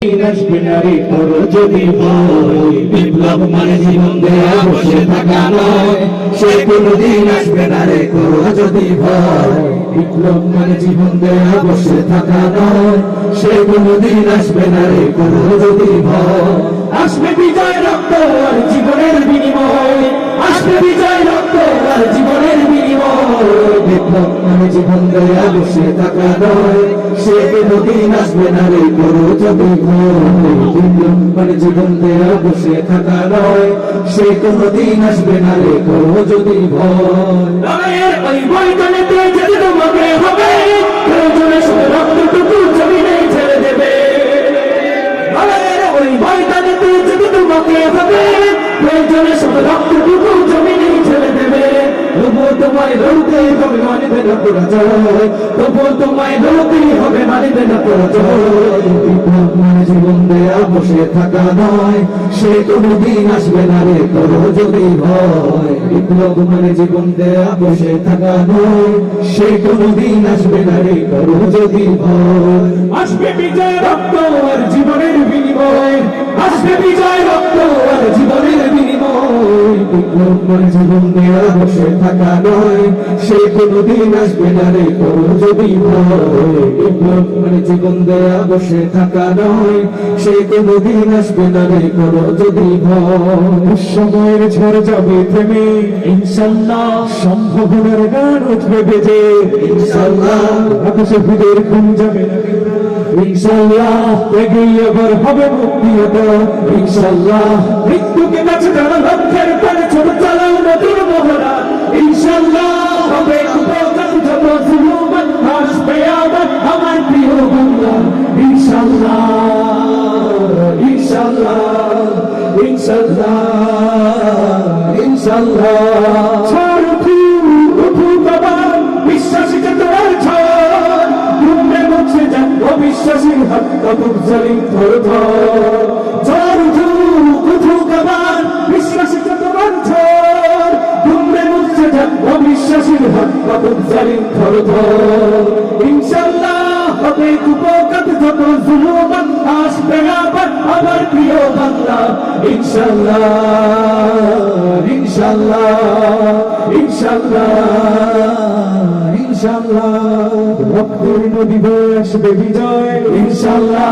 আসবে না রে করো যদি ভয়, বিপ্লব মানে জীবন দেয়া বসে থাকা নয়, সে কোনদিন আসবে না রে করো যদি ভয়, বিপ্লব মানে জীবন দেয়া বসে থাকা নয়, সে কোনদিন আসবে না রে করো যদি ভয়। আসবে বিজয় রক্ত আর জীবনের বিনিময়, আসবে বিজয় রক্ত আর জীবনের বিনিময়, বিপ্লব মানে জীবন দেয়া বসে থাকা নয়, সে কোনদিন আসবে না রে করো যদি ভয়, বিপ্লব মানে জীবন দেয়া বসে থাকা নয়, সে কোনদিন আসবে না রে করো যদি ভয়। লড়াইয়ের ওই ময়দানেতে যেতে তোমাকে হবে, প্রয়োজনে শুধু রক্তটুকু জমিনে ছেড়ে দেবে। লড়াইয়ের ওই ময়দানেতে যেতে তোমাকে হবে, প্রয়োজনে শুধু রক্তটুকু জমিনে ছেড়ে দেবে। তবুও তোমায় লড়তে হবে, মানবে না পরাজয়, তবুও তোমায় লড়তেই হবে, মানবে না পরাজয়। বিপ্লব মানে জীবন দেয়া বসে থাকা নয়, সে কোনদিন আসবে না রে করো যদি ভয়, বিপ্লব মানে জীবন দেয়া বসে থাকা নয়, সে কোনদিন আসবে না রে করো যদি ভয়। আসবে বিজয় রক্ত আর জীবনের বিনিময়, আসবে বিজয় রক্ত আর জীবনের বিনিময়, বিপ্লব মানে জীবন দেয়া বসে থাকা নয়, সে কোনদিন আসবে না রে করো যদি ভয়, বিপ্লব মানে জীবন দেয়া বসে থাকা নয়, সে কোনদিন আসবে না রে করো যদি ভয়। সময়ের ঝড় যাবে থেমে ইনশাল্লাহ, সম্ভাবনার গান উঠবে বেজে ইনশাল্লাহ, আকাশে ফুলের ঘুম যাবে না ইনশাল্লাহ, এগিয়ে এবার হবে মুক্তিয়তা ইনশাল্লাহ, মৃত্যুকে কাছে টানা লক্ষ্যের পানে ছোট চালাও নতুন মহড়া ইনশাল্লাহ, হবে উপকার যত জুলুমান আসবে আবার আমার প্রিয় বাংলা ইনশাল্লাহ ইনশাল্লাহ ইনশাল্লাহ ইনশাল্লাহ। ঝড় উঠু বাবা বিশ্বাসী তোমার ঝড়, ঘুমে মুছে যান অবিশ্বাসীর হাত কবুক জালিম ধর ধর। ঝড় উঠু বাবা বিশ্বাসী তোমার ঝড়, ঘুমে মুছে যান অবিশ্বাসীর হাত কবুক জালিম ধর ধর। ইনশাল্লাহ হবে উপকার যত জুলুমান আসবে আবার আমার প্রিয় বাংলা ইনশাল্লাহ ইনশাল্লাহ ইনশাল্লাহ ইনশাল্লাহ। রক্তের নদী বয়ে আসবে বিজয় ইনশাল্লাহ।